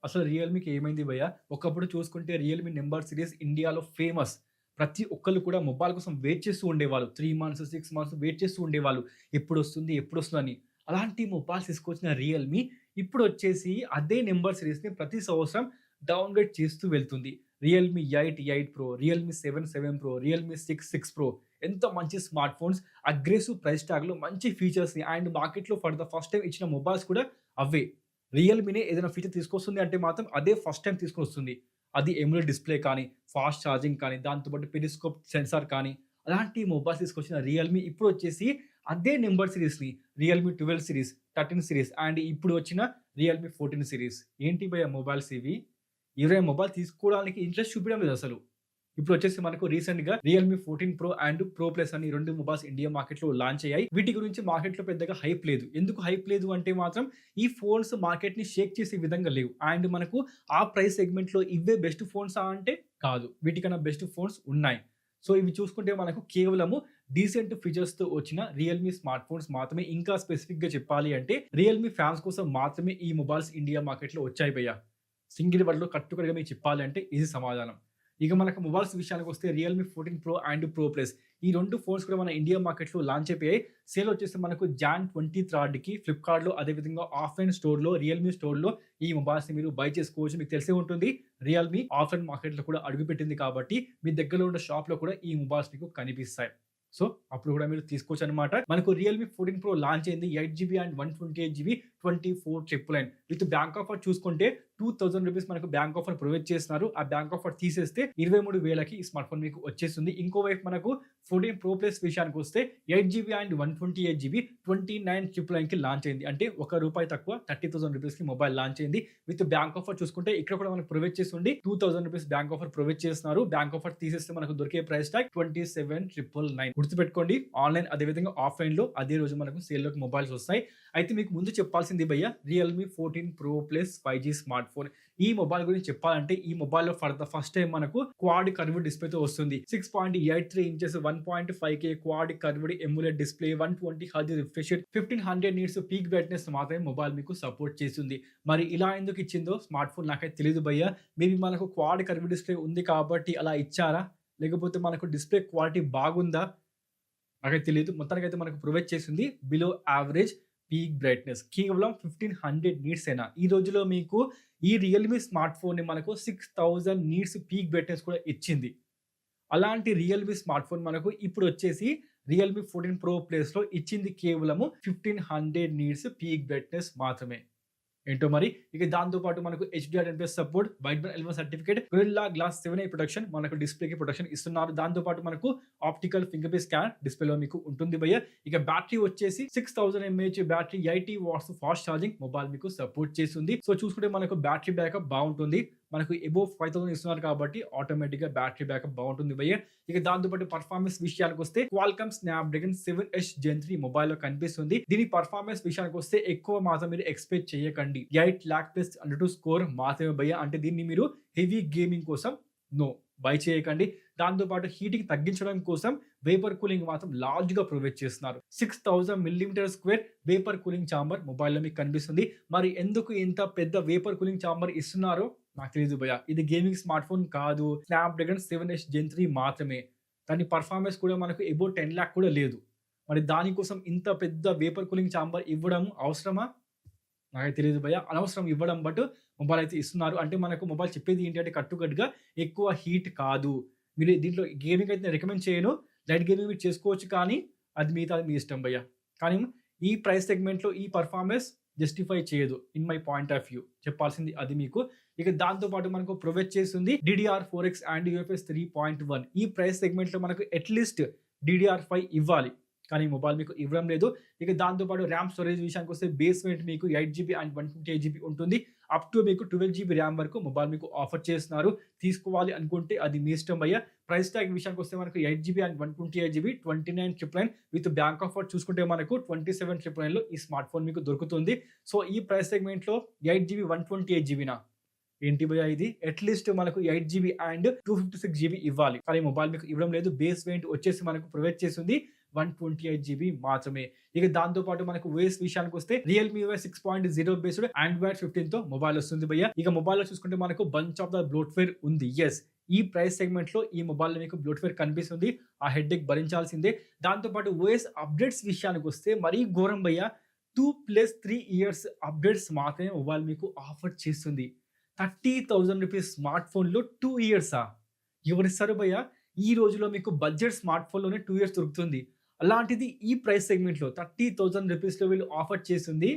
అసలు రియల్‌మీకి ఏమైంది భయ్యా? ఒకప్పుడు చూసుకుంటే రియల్‌మీ నంబర్ సీరీస్ ఇండియాలో ఫేమస్. ప్రతి ఒక్కళ్ళు కూడా మొబైల్ కోసం వెయిట్ చేస్తూ ఉండేవాళ్ళు. 3 మంత్స్, 6 మంత్స్ వెయిట్ చేస్తూ ఉండేవాళ్ళు. ఎప్పుడొస్తుంది? ఎప్పుడొస్తుందని. అలాంటి మొబైల్స్ తీసుకొచ్చిన రియల్‌మీ ఇప్పుడొచ్చేసి అదే నంబర్ సీరీస్‌ని ప్రతి సంవత్సరం డౌన్‌గ్రేడ్ చేస్తూ వెళ్తుంది. Realme 8 pro, Realme 7 pro, Realme 6 pro ఎంత మంచి స్మార్ట్ ఫోన్స్ అగ్రెసివ్ ప్రైస్ టాగ్‌లో మంచి ఫీచర్స్‌ని అండ్ మార్కెట్‌లో ఫర్ ద ఫస్ట్ టైమ్ ఇచ్చిన మొబైల్స్ కూడా అవే. రియల్‌మీనే ఏదైనా ఫీచర్ తీసుకొస్తుంది అంటే మాత్రం అదే ఫస్ట్ టైమ్ తీసుకొనొస్తుంది. అది ఎములేట్ డిస్‌ప్లే కానీ, ఫాస్ట్ ఛార్జింగ్ కానీ, దాంతో పాటు పెరిస్కోప్ సెన్సార్ కానీ, అలాంటి మొబైల్స్ తీసుకొచ్చిన రియల్‌మీ ఇప్పుడొచ్చేసి అదే నంబర్ సీరీస్‌ని రియల్‌మీ 12 సీరీస్, 13 సీరీస్ అండ్ ఇప్పుడు వచ్చిన రియల్‌మీ 14 సీరీస్. ఏంటి భయ్యా మొబైల్స్ ఇవి? ఎవరైనా మొబైల్ తీసుకోవడానికి ఇంట్రెస్ట్ చూపియడం లేదసలు. ఇప్పుడొచ్చేసి మనకు రీసెంట్‌గా Realme 14 pro and pro plus అని 2 మొబైల్స్ ఇండియా మార్కెట్‌లో లాంచ్ అయ్యాయి. వీటి గురించి మార్కెట్‌లో పెద్దగా హైప్ లేదు. ఎందుకు హైప్ లేదు అంటే మాత్రం ఈ ఫోన్స్ మార్కెట్‌ని షేక్ చేసే విధంగా లేవు. అండ్ మనకు ఆ ప్రైస్ సెగ్మెంట్‌లో ఇవే బెస్ట్ ఫోన్సా అంటే కాదు. వీటికన్నా బెస్ట్ ఫోన్స్ ఉన్నాయి. సో, ఇవి చూసుకుంటే మనకు కేవలము డీసెంట్ ఫీచర్స్‌తో వచ్చిన రియల్‌మీ స్మార్ట్ ఫోన్స్ మాత్రమే. ఇంకా స్పెసిఫిక్‌గా చెప్పాలి అంటే రియల్‌మీ ఫ్యాన్స్ కోసం మాత్రమే ఈ మొబైల్స్ ఇండియా మార్కెట్‌లో వచ్చాయి భయ్యా. సింగిల్ వర్డ్‌లో కట్టుకడగా మీకు చెప్పాలి అంటే ఇది సమాధానం. ఇక మనకు మొబైల్స్ విషయానికొస్తే Realme 14 pro and pro plus ఈ 2 ఫోన్స్ కూడా మన ఇండియా మార్కెట్‌లో లాంచ్ అయిపోయాయి. సేల్ వచ్చేసి మనకు జాన్ 23కి ఫ్లిప్‌కార్ట్‌లో అదేవిధంగా ఆఫ్‌లైన్ స్టోర్‌లో రియల్‌మీ స్టోర్‌లో ఈ మొబైల్స్‌ని మీరు బై చేసుకోవచ్చు. మీకు తెలిసే ఉంటుంది. రియల్‌మీ ఆఫ్‌లైన్ మార్కెట్‌లో కూడా అడుగుపెట్టింది కాబట్టి మీ దగ్గరలో ఉన్న షాప్‌లో కూడా ఈ మొబైల్స్ మీకు కనిపిస్తాయి. సో, అప్పుడు కూడా మీరు తీసుకోవచ్చనమాట. మనకు రియల్‌మీ 14 ప్రో లాంచ్ అయింది. 8 GB and 128 GB 24,999 with bank offer చూసుకుంటే రూ. 2,000 మనకు బ్యాంక్ ఆఫర్ ప్రొవైడ్ చేస్తున్నారు. ఆ బ్యాంక్ ఆఫర్ తీసేస్తే 23,000కి ఈ స్మార్ట్ ఫోన్ మీకు వచ్చేస్తుంది. ఇంకోవైపు మనకు 14 ప్రో ప్లస్ విషయానికొస్తే 8 జీబీ అండ్ 128 జీబీ 29,999కి లాంచ్ అయింది. అంటే రూ. 1 తక్కువ రూ. 30,000కి మొబైల్ లాంచ్ అయింది. విత్ బ్యాంక్ ఆఫర్ చూసుకుంటే ఇక్కడ కూడా మనకు ప్రొవైడ్ చేస్తుండి రూ. 2,000 బ్యాంక్ ఆఫర్ ప్రొవైడ్ చేస్తున్నారు. బ్యాంక్ ఆఫర్ తీసేస్తే మనకు దొరికే ప్రైస్ టాగ్ 27,999 గుర్తుపెట్టుకోండి. ఆన్‌లైన్ అదేవిధంగా ఆఫ్‌లైన్‌లో అదే రోజు మనకు సేల్‌లోకి మొబైల్స్ వస్తాయి. అయితే మీకు ముందు చెప్పాల్సింది భయ్యా Realme 14 Pro Plus five G smart phone. ఈ మొబైల్ గురించి చెప్పాలంటే ఈ మొబైల్‌లో ఫర్ ద ఫస్ట్ టైమ్ మనకు క్వాడ్ కర్వ్డ్ డిస్‌ప్లేతో వస్తుంది. 6.83 inches 1.5K quad curved AMOLED display 120 hertz refresh rate 1500 nits peak brightness మాత్రమే మొబైల్ మీకు సపోర్ట్ చేస్తుంది. మరి ఇలా ఎందుకు ఇచ్చిందో స్మార్ట్ ఫోన్ నాకైతే తెలీదు భయ్యా. మేబీ మనకు క్వాడ్ కర్వ్డ్ డిస్‌ప్లే ఉంది కాబట్టి అలా ఇచ్చారా? లేకపోతే మనకు డిస్‌ప్లే క్వాలిటీ బాగుందా? నాకైతే తెలీదు. మొత్తానికైతే మనకు ప్రొవైడ్ చేసింది బిలో యావరేజ్ పీక్ బ్రైట్‌నెస్. కేవలం 1500 నీట్సేనా. ఈ రోజుల్లో మీకు ఈ రియల్‌మీ స్మార్ట్ ఫోన్‌ని మనకు 6000 నీట్స్ పీక్ బ్రైట్‌నెస్ కూడా ఇచ్చింది. అలాంటి రియల్‌మీ స్మార్ట్ ఫోన్ మనకు ఇప్పుడొచ్చేసి రియల్‌మీ 14 ప్రో ప్లస్‌లో ఇచ్చింది కేవలము 1500 నీట్స్ పీక్ బ్రైట్‌నెస్ మాత్రమే. ఏంటో మరి. ఇక దాంతో పాటు మనకు హెచ్‌డీఆర్10+ support, Widevine L one certificate, Gorilla Glass 7 protection మనకు డిస్‌ప్లేకి ప్రొటెక్షన్ ఇస్తున్నారు. దాంతో పాటు మనకు ఆప్టికల్ ఫింగర్ ప్రింట్ స్కాన్ డిస్‌ప్లేలో మీకు ఉంటుంది భయ్యా. ఇక బ్యాటరీ వచ్చేసి 6000 mAh battery, 80 watts fast charging mobile మీకు సపోర్ట్ చేస్తుంది. సో, చూసుకుంటే మనకు బ్యాటరీ బ్యాకప్ బావుంటుంది. మనకు అబోవ్ 5000 ఇస్తున్నారు కాబట్టి ఆటోమేటిక్‌గా బ్యాటరీ బ్యాకప్ బావుంటుంది భయ్యా. ఇక దాంతో పాటు పర్ఫార్మెన్స్ విషయానికొస్తే క్వాల్కమ్ స్నాప్‌డ్రాగన్ 7 జెన్ 3 మొబైల్‌లో కనిపిస్తుంది. దీని పర్ఫార్మెన్స్ విషయానికొస్తే ఎక్కువ మాత్రం మీరు ఎక్స్‌పెక్ట్ చేయకండి. 8,00,000+ అంటూ స్కోర్ మాత్రమే భయ్యా. అంటే దీన్ని మీరు హెవీ గేమింగ్ కోసం నో బై చేయకండి. దాంతో పాటు హీటింగ్ తగ్గించడం కోసం వేపర్ కూలింగ్ మాత్రం లార్జ్‌గా ప్రొవైడ్ చేస్తున్నారు. 6000 millimetre square vapour cooling chamber మొబైల్‌లో మీకు కనిపిస్తుంది. మరి ఎందుకు ఇంత పెద్ద వేపర్ కూలింగ్ చాంబర్ ఇస్తున్నారో నాకు తెలీదు భయ్యా. ఇది గేమింగ్ స్మార్ట్ ఫోన్ కాదు. స్నాప్‌డ్రాగన్ 7 జెన్ 3 మాత్రమే. దాని పర్ఫార్మెన్స్ కూడా మనకు అబోవ్ 10,00,000 కూడా లేదు. మరి దానికోసం ఇంత పెద్ద వేపర్ కూలింగ్ చాంబర్ ఇవ్వడం అవసరమా? నాకైతే తెలీదు భయ్యా. అనవసరం ఇవ్వడం బట్ మొబైల్ అయితే ఇస్తున్నారు. అంటే మనకు మొబైల్ చెప్పేది ఏంటి అంటే కట్టుకట్టుగా ఎక్కువ హీట్ కాదు. మీరు దీంట్లో గేమింగ్ అయితే నేను రికమెండ్ చేయను. లైట్ గేమింగ్ మీరు చేసుకోవచ్చు కానీ అది మిగతాది మీ ఇష్టం భయ్యా. కానీ ఈ ప్రైస్ సెగ్మెంట్‌లో ఈ పర్ఫార్మెన్స్ జస్టిఫై చేయదు. In my point of view చెప్పాల్సింది అది మీకు. ఇక దాంతో పాటు మనకు ప్రొవైడ్ చేస్తుంది DDR4X అండ్ UFS 3.1 ఈ ప్రైస్ సెగ్మెంట్‌లో మనకు అట్‌లీస్ట్ DDR5 ఇవ్వాలి. కానీ మొబైల్ మీకు ఇవ్వడం లేదు. ఇక దాంతో పాటు ర్యామ్ స్టోరేజ్ విషయానికొస్తే బేస్ వేరియంట్ మీకు 8 జీబీ అండ్ 128 జీబీ ఉంటుంది. అప్ టు మీకు 12 జీబీ ర్యామ్ వరకు మొబైల్ మీకు ఆఫర్ చేస్తున్నారు. తీసుకోవాలి అనుకుంటే అది మీ ఇష్టం భయ్యా. ప్రైస్ ట్యాగ్ విషయానికొస్తే మనకు 8 GB and 128 GB 29,999 with bank offer చూసుకుంటే మనకు 27,999లో ఈ స్మార్ట్ ఫోన్ మీకు దొరుకుతుంది. సో, ఈ ప్రైస్ సెగ్మెంట్‌లో 8 జీబీ 128 జీబీనా? ఏంటి భయ్యా ఇది? అట్‌లీస్ట్ మనకు 8 జీబీ అండ్ 256 జీబీ ఇవ్వాలి. కానీ మొబైల్ మీకు ఇవ్వడం లేదు. బేస్ వేరియంట్ వచ్చేసి మనకు ప్రొవైడ్ చేస్తుంది 128 GB మాత్రమే. ఇక దాంతో పాటు మనకు ఓఎస్ విషయానికి వస్తే రియల్‌మీ ఓఎస్ 6.0 బేస్డ్ ఆండ్రాయిడ్ 15తో మొబైల్ వస్తుంది భయ్యా. ఇక మొబైల్‌లో చూసుకుంటే మనకు బంచ్ ఆఫ్ ద బ్లోట్‌వేర్ ఉంది. యెస్, ఈ ప్రైస్ సెగ్మెంట్‌లో ఈ మొబైల్‌లో మీకు బ్లోట్‌వేర్ కనిపిస్తుంది. ఆ హెడ్‌ఏక్ భరించాల్సిందే. దాంతో పాటు ఓఎస్ అప్డేట్స్ విషయానికి వస్తే మరీ ఘోరం భయ్యా. 2+3 ఇయర్స్ అప్డేట్స్ మాత్రమే మొబైల్ మీకు ఆఫర్ చేస్తుంది. 30,000 రూపీస్ స్మార్ట్ ఫోన్‌లో 2 ఇయర్సా? ఎవరిస్తారు భయ్యా? ఈ రోజుల్లో మీకు బడ్జెట్ స్మార్ట్ ఫోన్‌లోనే 2 ఇయర్స్ దొరుకుతుంది. అలాంటిది ఈ ప్రైస్ సెగ్మెంట్‌లో 30,000 రూపీస్‌లో వీళ్ళు ఆఫర్ చేసింది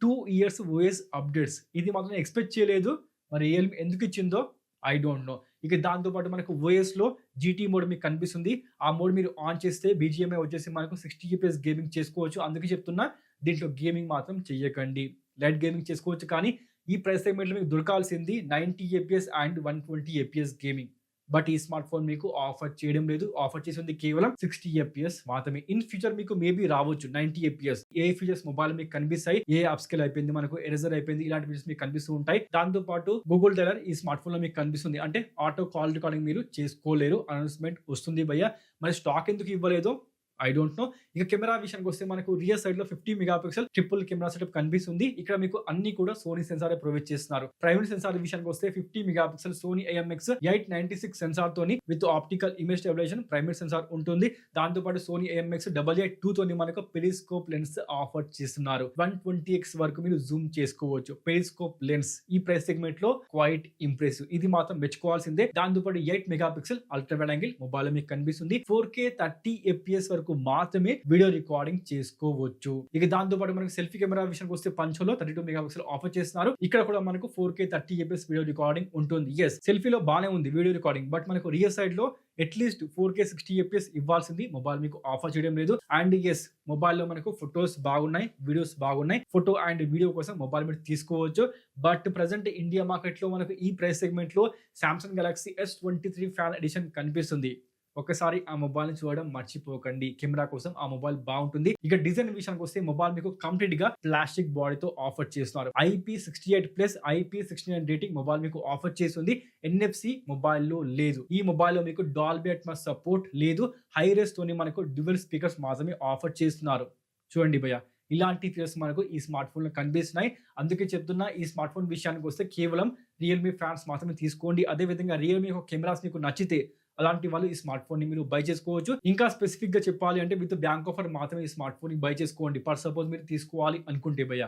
2 ఇయర్స్ ఓఎస్ అప్డేట్స్. ఇది మాత్రం ఎక్స్‌పెక్ట్ చేయలేదు. మరి రియల్‌మీ ఎందుకు ఇచ్చిందో ఐ డోంట్ నో. ఇక దాంతో పాటు మనకు ఓఎస్‌లో జీటీ మోడ్ మీకు కనిపిస్తుంది. ఆ మోడ్ మీరు ఆన్ చేస్తే బీజీఎంఐ వచ్చేసి మనకు 60 ఎఫ్‌పిఎస్ గేమింగ్ చేసుకోవచ్చు. అందుకే చెప్తున్నా, దీంట్లో గేమింగ్ మాత్రం చెయ్యకండి. లైట్ గేమింగ్ చేసుకోవచ్చు, కానీ ఈ ప్రైస్ సెగ్మెంట్‌లో మీకు దొరకాల్సింది 90 FPS and 120 FPS gaming. But ఈ స్మార్ట్ ఫోన్ మీకు ఆఫర్ చేయడం లేదు. ఆఫర్ చేసింది కేవలం 60 ఎఫ్‌పిఎస్ మాత్రమే. ఇన్ ఫ్యూచర్ మీకు మేబీ రావచ్చు 90 ఎఫ్‌పిఎస్. ఏ ఫీచర్స్ మొబైల్ మీకు కనిపిస్తాయి, ఏ అప్‌స్కేల్ అయిపోయింది, మనకు ఎరేజర్ అయిపోయింది, ఇలాంటి ఫీచర్స్ మీకు కనిపిస్తూ ఉంటాయి. దాంతో పాటు గూగుల్ టైలర్ ఈ స్మార్ట్ ఫోన్ లో మీకు కనిపిస్తుంది. అంటే ఆటో కాల్ రికార్డింగ్ మీరు చేసుకోలేరు. అనౌన్స్‌మెంట్ వస్తుంది భయ్యా. మరి స్టాక్ ఎందుకు ఇవ్వలేదో ఐ డోంట్ నో. ఇక కెమెరా విషయానికి వస్తే మనకు రియర్ సైడ్ లో 50 మెగాపిక్సెల్ ట్రిపుల్ కెమెరా సెటప్ కనిపిస్తుంది. ఇక్కడ మీకు అన్ని కూడా సోనీ సెన్సార్ ప్రొవైడ్ చేస్తున్నారు. ప్రైమరీ సెన్సార్ విషయానికి వస్తే 50 మెగాపిక్సెల్ సోనీ IMX 896 సెన్సార్ తోని with optical image stabilisation primary sensor ఉంటుంది. దాంతో పాటు సోనీ IMX 882 తోని మనకు పెరిస్కోప్ లెన్స్ ఆఫర్ చేస్తున్నారు. 120x వరకు మీరు జూమ్ చేసుకోవచ్చు. పెరిస్కోప్ లెన్స్ ఈ ప్రైస్ సెగ్మెంట్ లో క్వైట్ ఇంప్రెసివ్. ఇది మాత్రం మెచ్చుకోవాల్సిందే. దాంతో పాటు 8 megapixel ultra wide angle mobile మీకు కనిపిస్తుంది. 4K 30 FPS వరకు మాత్రమే వీడియో రికార్డింగ్ చేసుకోవచ్చు. ఇక దాంతో పాటు మనకు సెల్ఫీ కెమెరా విషయానికి వస్తే పంచోలో 32 మెగాపిక్సెల్ ఆఫర్ చేస్తున్నారు. ఇక్కడ కూడా మనకు 4K 30 FPS వీడియో రికార్డింగ్ ఉంటుంది. ఎస్, సెల్ఫీలో బానే ఉంది వీడియో రికార్డింగ్. బట్ మనకు రియర్ సైడ్ లో అట్లీస్ట్ 4K 60 FPS ఇవ్వాల్సింది మొబైల్ మీకు ఆఫర్ చేయడం లేదు. అండ్ ఎస్, మొబైల్లో మనకు ఫొటోస్ బాగున్నాయి, వీడియోస్ బాగున్నాయి. ఫోటో అండ్ వీడియో కోసం మొబైల్ మీరు తీసుకోవచ్చు. బట్ ప్రెసెంట్ ఇండియా మార్కెట్ లో మనకు ఈ ప్రైస్ సెగ్మెంట్ లో Samsung Galaxy S23 fan edition కనిపిస్తుంది. ఒకసారి ఆ మొబైల్ ని చూడడం మర్చిపోకండి. కెమెరా కోసం ఆ మొబైల్ బాగుంటుంది. ఇక డిజైన్ విషయానికి వస్తే మొబైల్ మీకు కంప్లీట్ గా ప్లాస్టిక్ బాడీతో ఆఫర్ చేస్తున్నారు. IP68+ IP69 రేటింగ్ మొబైల్ మీకు ఆఫర్ చేస్తుంది. NFC మొబైల్లో లేదు. ఈ మొబైల్లో మీకు డాల్బీ అట్మాస్ సపోర్ట్ లేదు. హై రేస్ తోని మనకు డ్యూయల్ స్పీకర్స్ మాత్రమే ఆఫర్ చేస్తున్నారు. చూడండి భయ్య, ఇలాంటి ఫీచర్స్ మనకు ఈ స్మార్ట్ ఫోన్ లో కనిపిస్తున్నాయి. అందుకే చెప్తున్నా, ఈ స్మార్ట్ ఫోన్ విషయానికి వస్తే కేవలం రియల్మీ ఫ్యాన్స్ మాత్రమే తీసుకోండి. అదే విధంగా రియల్మీ కెమెరాస్ మీకు నచ్చితే అలాంటి వాళ్ళు ఈ స్మార్ట్ ఫోన్ ని మీరు బై చేసుకోవచ్చు. ఇంకా స్పెసిఫిక్ గా చెప్పాలి అంటే విత్ బ్యాంక్ ఆఫర్ మాత్రమే ఈ స్మార్ట్ ఫోన్ ని బై చేసుకోండి. ఫర్ సపోజ్ మీరు తీసుకోవాలి అనుకుంటే భయ్య,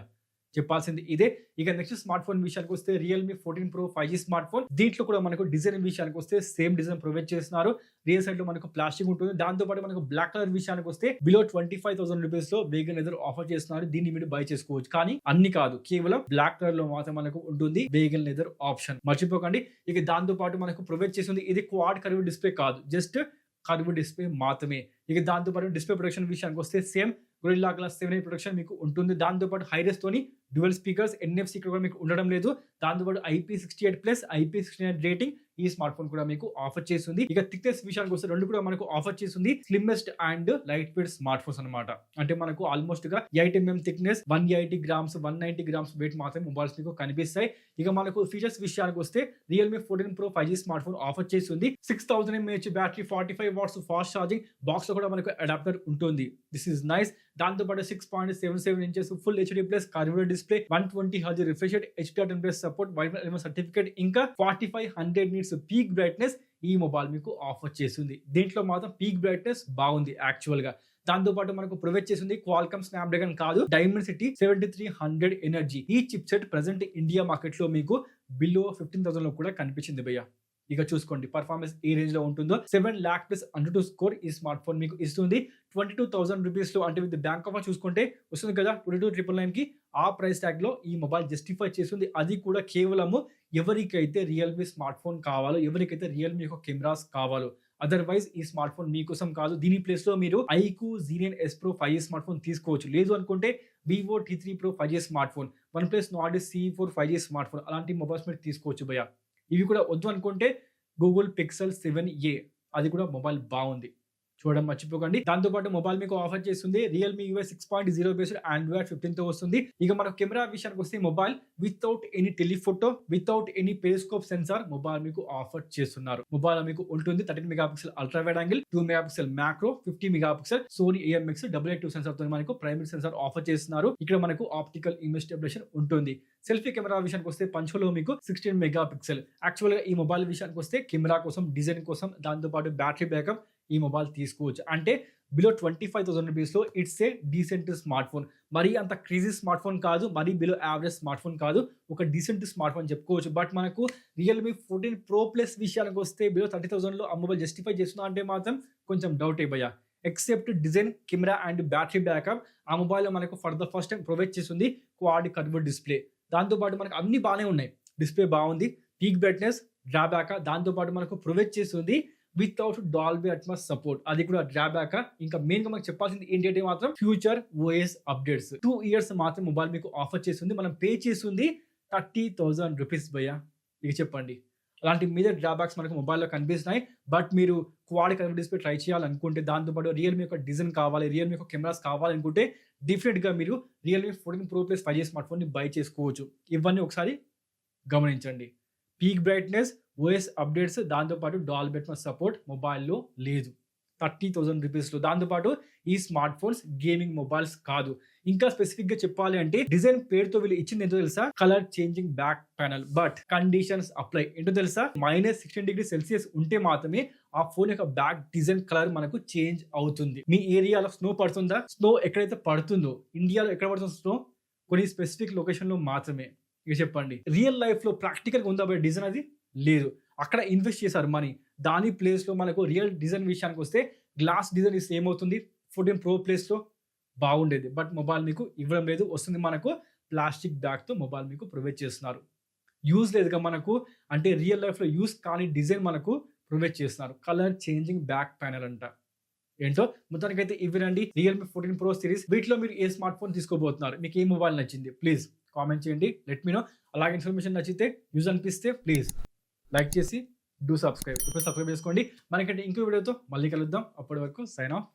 చెప్పాల్సింది ఇదే. ఇక నెక్స్ట్ స్మార్ట్ ఫోన్ విషయానికి వస్తే Realme 14 Pro 5G smart phone. దీంట్లో కూడా మనకు డిజైన్ విషయానికి వస్తే సేమ్ డిజైన్ ప్రొవైడ్ చేస్తున్నారు. రియర్ సైడ్ లో మనకు ప్లాస్టిక్ ఉంటుంది. దాంతో పాటు మనకు బ్లాక్ కలర్ విషయానికి వస్తే బిలో 25,000 రూపీస్ లో వేగన్ లెదర్ ఆఫర్ చేస్తున్నారు. దీన్ని మీరు బై చేసుకోవచ్చు. కానీ అన్ని కాదు, కేవలం బ్లాక్ కలర్ లో మాత్రం మనకు ఉంటుంది వేగన్ లెదర్ ఆప్షన్. మర్చిపోకండి. ఇక దాంతో పాటు మనకు ప్రొవైడ్ చేస్తుంది ఇది క్వాడ్ కర్వ్ డిస్ప్లే కాదు, జస్ట్ కర్వ్ డిస్ప్లే మాత్రమే. ఇక దాంతో పాటు డిస్ప్లే ప్రొటెక్షన్ విషయానికి వస్తే సేమ్ గొరిల్లా గ్లాస్ 7 ప్రొటెక్షన్ మీకు ఉంటుంది. దాంతో పాటు హైరెస్ తోని డ్యూయల్ స్పీకర్స్, NFC ఇక్కడ కూడా మీకు ఉండడం లేదు. దాంతో పాటు IP68+ IP69 రేటింగ్ ఈ స్మార్ట్ ఫోన్ కూడా మీకు ఆఫర్ చేస్తుంది. ఇక థిక్నెస్ విషయానికి వస్తే రెండు కూడా మనకు ఆఫర్ చేస్తుంది. Slimmest and light weight smart phones అనమాట. అంటే మనకు ఆల్మోస్ట్ గా 8 mm thickness, 180 grams 190 grams weight మాత్రమే మొబైల్స్ మీకు కనిపిస్తాయి. ఇక మనకు ఫీచర్స్ విషయానికి వస్తే Realme 14 Pro 5G smart phone offer చేస్తుంది. 6000 mAh battery, 45 watts fast charging, box లో కూడా మనకు అడాప్టర్ ఉంటుంది. This is nice. దాంతో పాటు 6.77 inches full HD+ curved display, 120Hz refresh rate, HDR10+ support, wifi element certificate, ఇంకా 4500 నిట్స్ పీక్ బ్రైట్నెస్ ఈ mobile మీకు ఆఫర్ చేస్తుంది. దీంట్లో మాత్రం పీక్ బ్రైట్నెస్ బాగుంది యాక్చువల్ గా. దాంతో పాటు మనకు ప్రొవైడ్ చేసింది క్వాల్కమ్ స్నాప్డ్రాగన్ కాదు, డైమెన్సిటీ 7300 ఎనర్జీ. ఈ chip set present India market లో మీకు బిలో 15,000 లో కూడా కనిపించింది భయ్య. ఇక చూసుకోండి పర్ఫార్మెన్స్ ఏ రేంజ్ లో ఉంటుందో. 7 lakh plus Antutu స్కోర్ ఈ స్మార్ట్ ఫోన్ మీకు ఇస్తుంది. 22,000 రూపీస్ లో, అంటే విత్ బ్యాంక్ ఆఫర్ చూసుకుంటే వస్తుంది కదా 22,999 కి. ఆ ప్రైస్ ట్యాగ్ లో ఈ మొబైల్ జస్టిఫై చేస్తుంది. అది కూడా కేవలము ఎవరికైతే రియల్మీ స్మార్ట్ ఫోన్ కావాలో, ఎవరికైతే రియల్మీ యొక్క కెమెరాస్ కావాలో. అదర్వైజ్ ఈ స్మార్ట్ ఫోన్ మీకోసం కాదు. దీని ప్లేస్ లో మీరు iQOO Xenion S Pro 5G smart phone తీసుకోవచ్చు. లేదు అనుకుంటే Vivo T3 Pro 5G smart phone, OnePlus Nord C4 5G smart phone, అలాంటి మొబైల్స్ మీరు తీసుకోవచ్చు భయ్య. ఇవి కూడా వద్దు అనుకుంటే గూగుల్ పిక్సెల్ 7a, అది కూడా మొబైల్ బాగుంది. చూడడం మర్చిపోకండి. దాంతో పాటు మొబైల్ మీకు ఆఫర్ చేస్తుంది రియల్‌మీ యూఐ 6.0 బేస్డ్ ఆండ్రాయిడ్ 15తో వస్తుంది. ఇక మన కెమెరా విషయానికి వస్తే mobile without any telephoto, without any periscope sensor mobile మీకు ఆఫర్ చేస్తున్నారు. మొబైల్ మీకు ఉంటుంది 13 megapixel ultra wide angle, 2 megapixel macro, 50 megapixel Sony AMX 882 sensor తో మనకు ప్రైమరీ సెన్సార్ ఆఫర్ చేస్తున్నారు. ఇక్కడ మనకు ఆప్టికల్ ఇమేజ్ స్టెబిలైజేషన్ ఉంటుంది. సెల్ఫీ కెమెరా విషయానికి వస్తే పంచోలో మీకు 16 మెగాపిక్సెల్. యాక్చువల్ గా ఈ మొబైల్ విషయానికి వస్తే కెమెరా కోసం, డిజైన్ కోసం, దాంతో పాటు బ్యాటరీ బ్యాకప్ ఈ మొబైల్ తీసుకోవచ్చు. అంటే బిలో 25,000 రూపీస్ లో it's a decent smart phone. మరీ అంత క్రేజీ స్మార్ట్ ఫోన్ కాదు, మరీ బిలో యావరేజ్ స్మార్ట్ ఫోన్ కాదు, ఒక డీసెంట్ స్మార్ట్ ఫోన్ చెప్పుకోవచ్చు. బట్ మనకు రియల్మీ 14 ప్రో ప్లస్ విషయానికి వస్తే బిలో 30,000 లో ఆ మొబైల్ జస్టిఫై చేస్తున్నా అంటే మాత్రం కొంచెం డౌట్ అయిపోయా. Except design, camera and battery backup ఆ మొబైల్లో మనకు for the first time provide చేస్తుంది క్వాడ్ కర్వ్ డిస్ప్లే. దాంతోపాటు మనకు అన్ని బాగానే ఉన్నాయి, డిస్ప్లే బాగుంది, పీక్ బ్రైట్నెస్, డ్రాబ్యాక్, దాంతోపాటు మనకు ప్రొవైడ్ చేస్తుంది వితౌట్ డాల్బీ అట్మాస్ సపోర్ట్, అది కూడా డ్రాబ్యాక్. ఇంకా మెయిన్ గా మనకు చెప్పాల్సింది ఏంటంటే మాత్రం ఫ్యూచర్ ఓఎస్ అప్డేట్స్ 2 ఇయర్స్ మాత్రం మొబైల్ మీకు ఆఫర్ చేస్తుంది. మనం పే చేస్తుంది 30,000 రూపీస్ భయ్యా. ఇక చెప్పండి, అలాంటి మీద డ్రాబ్యాక్స్ మనకు మొబైల్లో కనిపిస్తున్నాయి. బట్ మీరు క్వాడ్ కర్వ్ డిస్ప్లే ట్రై చేయాలనుకుంటే, దాంతోపాటు రియల్మీ యొక్క డిజైన్ కావాలి, రియల్మీ యొక్క కెమెరాస్ కావాలనుకుంటే డిఫరెంట్ గా మీరు Realme 14 Pro plus 5G smart phone ని బై చేసుకోవచ్చు. ఇవన్నీ ఒకసారి గమనించండి. పీక్ బ్రైట్నెస్, ఓఎస్ అప్డేట్స్, దాంతోపాటు డాల్బీ అట్మాస్ సపోర్ట్ మొబైల్లో లేదు 30,000 రూపీస్లో. దాంతోపాటు ఈ స్మార్ట్ ఫోన్స్ గేమింగ్ మొబైల్స్ కాదు. ఇంకా స్పెసిఫిక్ గా చెప్పాలి అంటే డిజైన్ పేరుతో వీళ్ళు ఇచ్చింది ఏంటో తెలుసా, colour changing back panel. But conditions apply. ఏంటో తెలుసా, -16°C ఉంటే మాత్రమే ఆ ఫోన్ యొక్క బ్యాక్ డిజైన్ కలర్ మనకు చేంజ్ అవుతుంది. మీ ఏరియాలో స్నో పడుతుందా? స్నో ఎక్కడైతే పడుతుందో, ఇండియాలో ఎక్కడ పడుతుందో స్నో, కొన్ని స్పెసిఫిక్ లొకేషన్ లో మాత్రమే. ఇక చెప్పండి, రియల్ లైఫ్ లో ప్రాక్టికల్ గా ఉందా డిజైన్? అది లేదు. అక్కడ ఇన్వెస్ట్ చేశారు మనీ. దాని ప్లేస్ లో మనకు రియల్ డిజైన్ విషయానికి వస్తే గ్లాస్ డిజైన్ ఇస్తే ఏమవుతుంది, 14 ప్రో ప్లేస్ లో బాగుండేది. బట్ మొబైల్ మీకు ఇవ్వడం లేదు, వస్తుంది మనకు ప్లాస్టిక్ బ్యాగ్ తో మొబైల్ మీకు ప్రొవైడ్ చేస్తున్నారు. యూజ్ లేదుగా మనకు, అంటే రియల్ లైఫ్ లో యూజ్ కానీ డిజైన్ మనకు ప్రొవైడ్ చేస్తున్నారు. కలర్ చేంజింగ్ బ్యాక్ ప్యానల్ అంట. ఏంటో మొత్తానికైతే ఇవ్వనండి రియల్మీ 14 ప్రో సిరీస్. వీటిలో మీరు ఏ స్మార్ట్ ఫోన్ తీసుకోబోతున్నారు, మీకు ఏ మొబైల్ నచ్చింది ప్లీజ్ కామెంట్ చేయండి, లెట్ మీ నో. అలాగే ఇన్ఫర్మేషన్ నచ్చితే, యూజ్ అనిపిస్తే ప్లీజ్ లైక్ చేసి డూ సబ్స్క్రైబ్. ఇప్పుడు సబ్స్క్రైబ్ చేసుకోండి. మనకంటే ఇంకో వీడియోతో మళ్ళీ కలుద్దాం. అప్పటి వరకు సైన్ ఆఫ్.